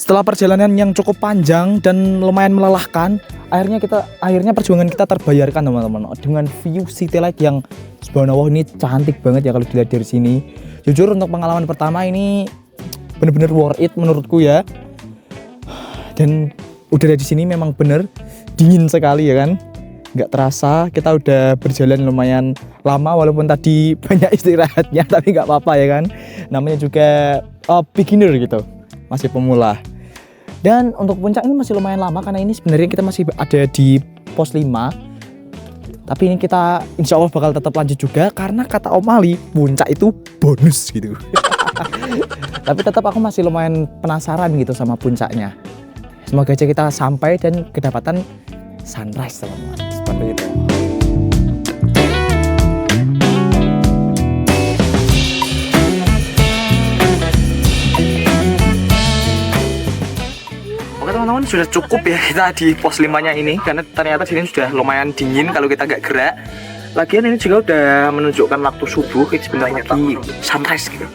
Setelah perjalanan yang cukup panjang dan lumayan melelahkan, akhirnya perjuangan kita terbayarkan teman-teman, dengan view City Lake yang subhanallah ini cantik banget ya kalau dilihat dari sini. Jujur untuk pengalaman pertama ini bener-bener worth it menurutku ya. Dan udara di sini memang bener dingin sekali ya kan. Nggak terasa kita udah berjalan lumayan lama walaupun tadi banyak istirahatnya, tapi nggak apa-apa ya kan. Namanya juga beginner gitu, masih pemula. Dan untuk puncak ini masih lumayan lama karena ini sebenarnya kita masih ada di pos 5. Tapi ini kita insya Allah bakal tetap lanjut juga karena kata Om Ali puncak itu bonus gitu. Tapi tetap aku masih lumayan penasaran gitu sama puncaknya. Semoga aja kita sampai dan kedapatan sunrise teman-teman. Seperti itu. Oke teman-teman, sudah cukup ya kita di pos 5-nya ini karena ternyata sini sudah lumayan dingin kalau kita nggak gerak. Lagian ini juga udah menunjukkan waktu subuh, ini sebentar lagi sunrise gitu.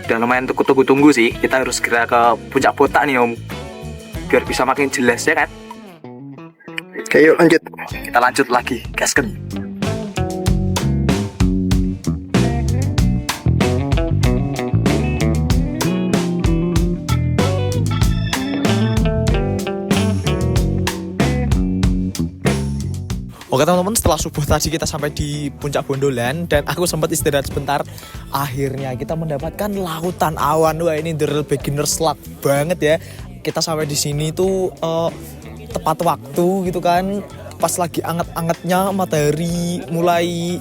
Udah lumayan tunggu sih, kita harus segera ke puncak Botak nih Om, biar bisa makin jelas ya kan. Oke yuk lanjut. Kita lanjut lagi, gasken. Oke teman-teman, setelah subuh tadi kita sampai di puncak Bondolan dan aku sempat istirahat sebentar. Akhirnya kita mendapatkan lautan awan. Wah, ini the real beginner's luck banget ya. Kita sampai di sini tuh tepat waktu gitu kan. Pas lagi anget-angetnya matahari mulai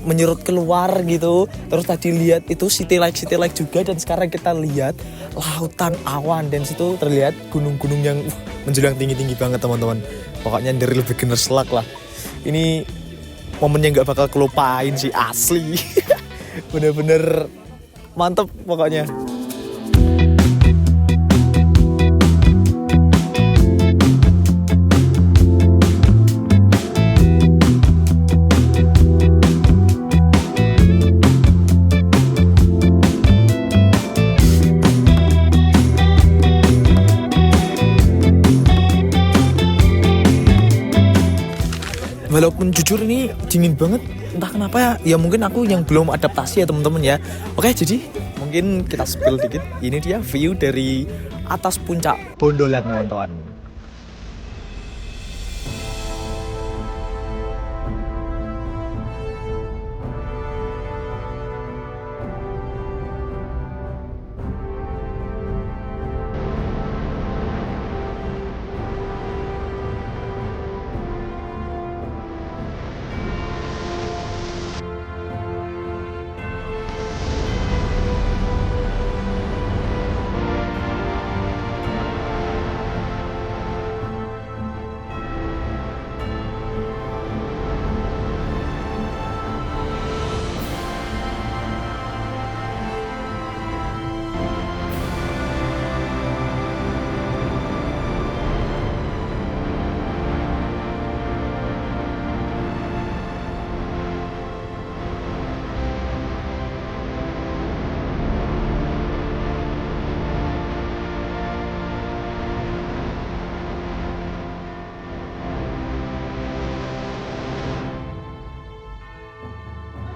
menyerut keluar gitu. Terus tadi lihat itu city like juga, dan sekarang kita lihat lautan awan dan situ terlihat gunung-gunung yang menjulang tinggi-tinggi banget teman-teman. Pokoknya dari lebih beginner's luck lah. Ini momennya nggak bakal kelupain sih, asli. Bener-bener mantep pokoknya. Walaupun jujur ini dingin banget, entah kenapa ya mungkin aku yang belum adaptasi ya teman-teman ya. Oke, jadi mungkin kita spill dikit. Ini dia view dari atas puncak Bondolan teman-teman.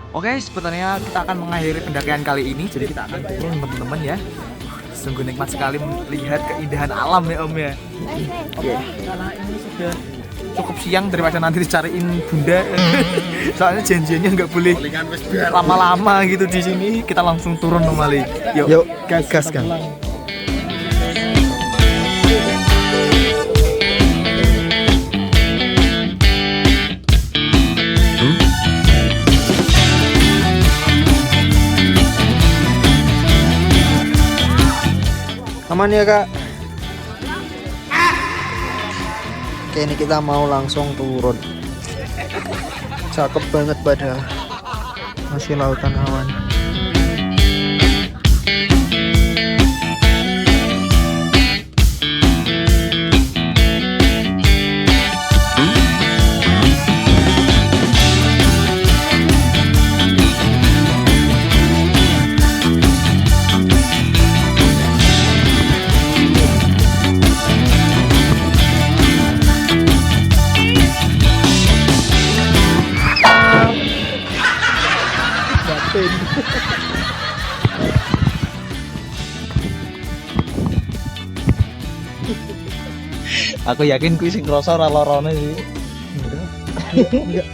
Oke, sebenarnya kita akan mengakhiri pendakian kali ini. Jadi kita akan turun teman-teman ya. Sungguh nikmat sekali melihat keindahan alam ya Om ya. Oke, karena ini sudah cukup siang daripada nanti dicariin bunda. Soalnya janjiannya nggak boleh lama-lama gitu di sini. Kita langsung turun kembali. Yuk, gas kan. Aman ya kak? Oke, ini kita mau langsung turun. Cakep banget padahal. Masih lautan awan. Aku yakin kuwi sing krasa ora lorone sih. Enggak.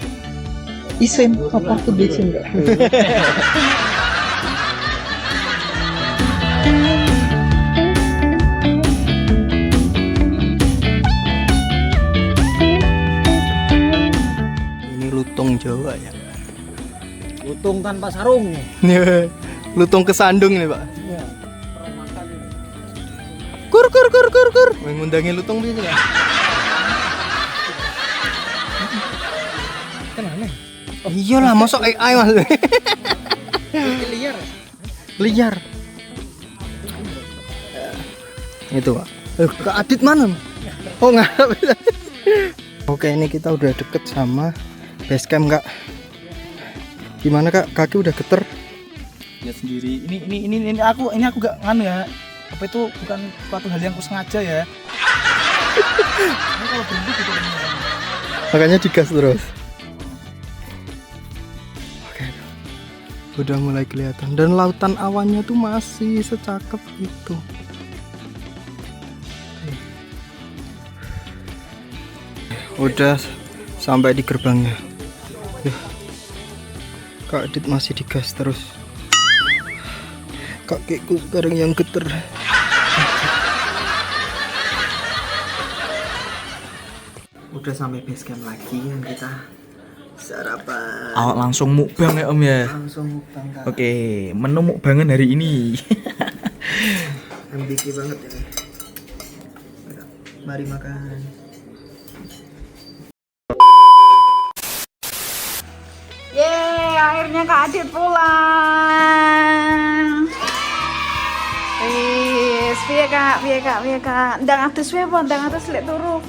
Isen, apa aku disin enggak? Ini lutung Jawa ya. Lutung tanpa sarung. Nih, lutung kesandung ini, Pak. Iya. Kur kur kur kur kur. Ngundangi lutung piye ya? Kenapa? Iya lah, mosok AI Mas. Liar. Liar. Itu, Pak. Kak Adit mana? Oh, ngarep. Oke, ini kita udah deket sama base camp, Kak. Gimana, Kak? Kaki udah geter? Lihat sendiri. Ini aku gak nganu ya. Apa itu bukan suatu hal yang aku sengaja ya. Ini kalau berhenti gitu. Makanya digas terus. Oke. Udah mulai kelihatan dan lautan awannya tuh masih secakep itu. Udah sampai di gerbangnya. Kak Adit masih digas terus. Kakiku sekarang yang geter. Udah sampai base camp lagi dan kita sarapan. Langsung mukbang ya Om ya. Langsung mukbang, Kak. Oke, menu mukbangan hari ini. MBK banget ini. Mari makan. Yeay, akhirnya Kak Adit pulang. Piye Kak? Ndang atus wae apa ndang atus lek turu?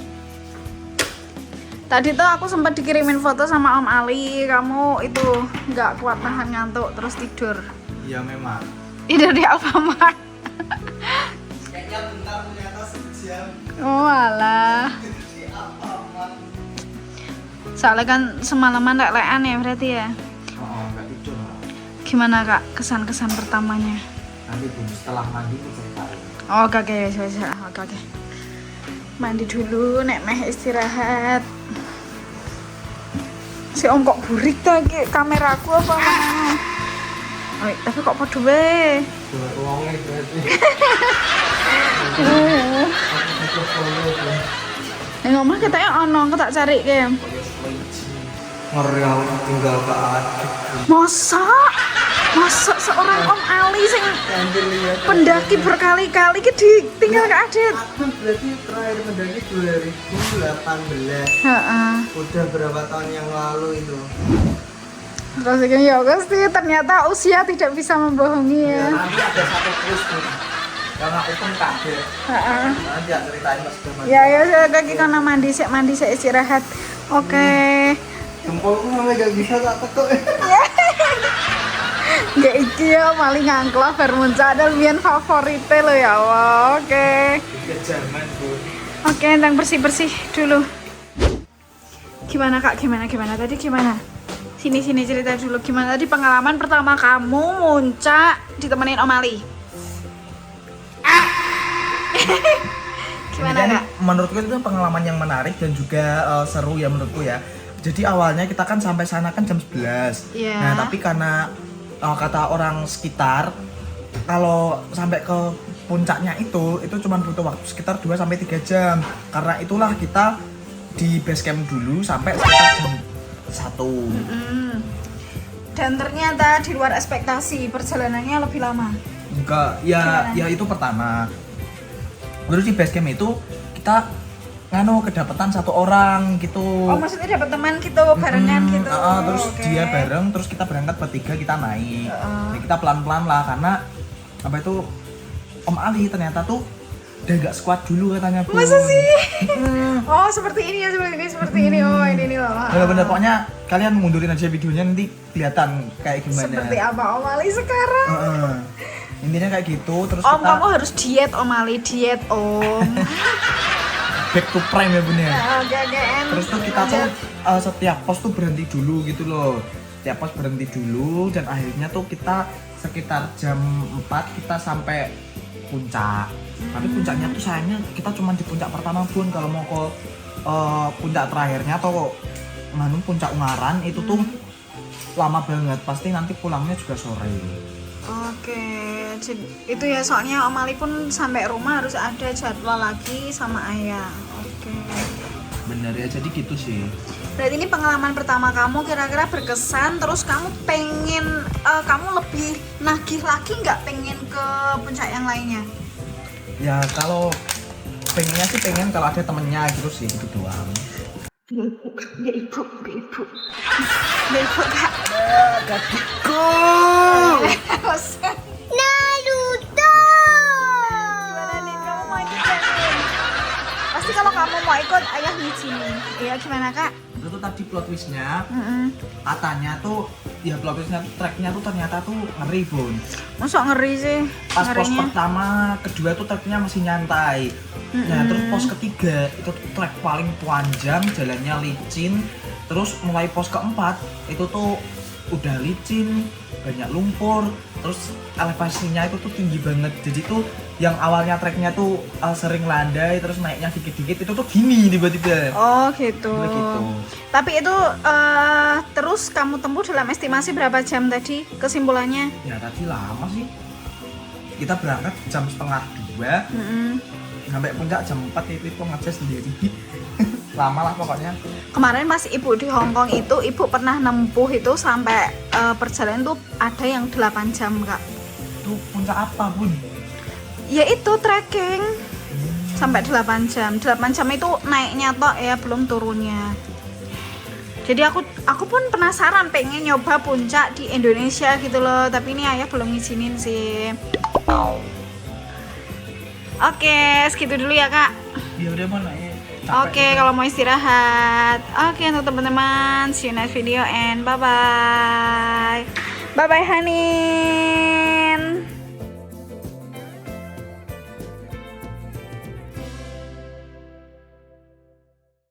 Tadi tuh aku sempat dikirimin foto sama Om Ali, kamu itu nggak kuat nahan ngantuk terus tidur. Iya memang. Tidur di Alfamart. Kayaknya bentar ternyata sejam. Oh alah. Soalnya kan semalaman lek-lekan ya berarti ya. Oh, enggak tidur. Gimana Kak kesan-kesan pertamanya? Nanti dulu setelah mandi aku ceritain. Oh oke, oke. Mandi dulu, nek meh istirahat. Si Om kok burik ta iki kameraku apa mana? Oh, tapi kok padha wae. Uangnya berarti. Ngomong katanya ono, aku tak cari ke. Ngeri aku tinggal Kak Adit. Masa seorang Om Ali sing Nanti lihat. pendaki berkali-kali ki ditinggal Kak Adit. Aku berarti terakhir mendaki 2018. Heeh. Udah berapa tahun yang lalu itu? Terus ini ya Gusti, ternyata usia tidak bisa membohongi ya. Nanti ada satu terus tuh. Yang aku pun kaget. Heeh. Nanti tak ceritain pas udah mandi. Ya saya kaki karena mandi saya istirahat. Oke. Jempolku sampai gak bisa tak tekuk. Gak iki ya maling ngangklok bermuncak dan biyen favorite lo ya Allah. Oke. Kejaman Bu. Oke, ndang bersih-bersih dulu. Gimana Kak? Gimana? Tadi gimana? Sini cerita dulu gimana tadi pengalaman pertama kamu muncak ditemenin Om Ali. Gimana Ini kan Kak? menurutku itu pengalaman yang menarik dan juga seru ya menurutku ya. Jadi awalnya kita kan sampai sana kan jam 11. Iya. Nah, tapi karena kata orang sekitar kalau sampai ke puncaknya itu cuma butuh waktu sekitar 2 sampai 3 jam. Karena itulah kita di base camp dulu sampai sekitar jam 1. Dan ternyata di luar ekspektasi perjalanannya lebih lama. Enggak, ya itu pertama. Terus di base camp itu kita kedapatan 1 orang gitu. Oh maksudnya dapat teman gitu barengan gitu. Terus Oke. dia bareng, terus kita berangkat bertiga, kita naik. Nah, kita pelan-pelan lah karena apa itu Om Ali ternyata tuh udah gak squat dulu katanya Bu. Masa sih? Oh seperti ini ya, seperti ini. Oh ini loh. Bener-bener pokoknya kalian mundurin aja videonya nanti kelihatan kayak gimana. Seperti apa Om Ali sekarang? Intinya kayak gitu terus Om kita kamu harus diet Om Ali, diet Om. back to prime ya Bun ya. Oke. Terus tuh kita tuh setiap pos tuh berhenti dulu gitu loh. Setiap pos berhenti dulu dan akhirnya tuh kita sekitar jam 4 kita sampai puncak. Tapi puncaknya tuh sayangnya kita cuma di puncak pertama Bun. Kalau mau ke puncak terakhirnya atau puncak Ungaran itu tuh lama banget. Pasti nanti pulangnya juga sore. Oke, itu ya soalnya Om Ali pun sampai rumah harus ada jadwal lagi sama ayah. Oke. Bener ya, jadi gitu sih. Berarti ini pengalaman pertama kamu kira-kira berkesan, terus kamu pengen kamu lebih nagih lagi nggak pengen ke puncak yang lainnya? Ya kalau pengennya sih pengen kalau ada temennya gitu sih, gitu doang. Nggak ibu kak. Kakiku. Naruto. Gimana nih, kamu mau ikut gak nih? Pasti kalau kamu mau ikut ayah ngizinin. Iya gimana kak? Itu tuh tadi plot twistnya, katanya tuh ya plot twistnya tuh treknya tuh ternyata tuh ngeri Bun. Masuk ngeri sih. Pas pos ngerinya. pertama, kedua tuh treknya masih nyantai. Nah terus pos ketiga itu tuh trek paling panjang, jalannya licin. Terus mulai pos keempat itu tuh udah licin, banyak lumpur, terus elevasinya itu tuh tinggi banget. Jadi tuh yang awalnya treknya tuh sering landai, terus naiknya dikit-dikit itu tuh gini tiba-tiba. Oh gitu. Gitu. Tapi itu terus kamu tempuh dalam estimasi berapa jam tadi kesimpulannya? Ya tadi lama sih. Kita berangkat jam 1:30, sampai puncak jam 4 itu ngecas sendiri. Lama lah pokoknya. Kemarin pas ibu di Hongkong itu ibu pernah nempuh itu sampai perjalanan tuh ada yang 8 jam kak. Itu puncak apa Bun? Ya itu trekking sampai 8 jam. 8 jam itu naiknya tok ya, belum turunnya. Jadi aku pun penasaran pengen nyoba puncak di Indonesia gitu loh, tapi ini ayah belum ngizinin sih. Oke, segitu dulu ya kak. Ya udah Bun, capek Oke, gitu. kalau mau istirahat. Oke, untuk teman-teman, see you next video and bye bye. Bye bye honey.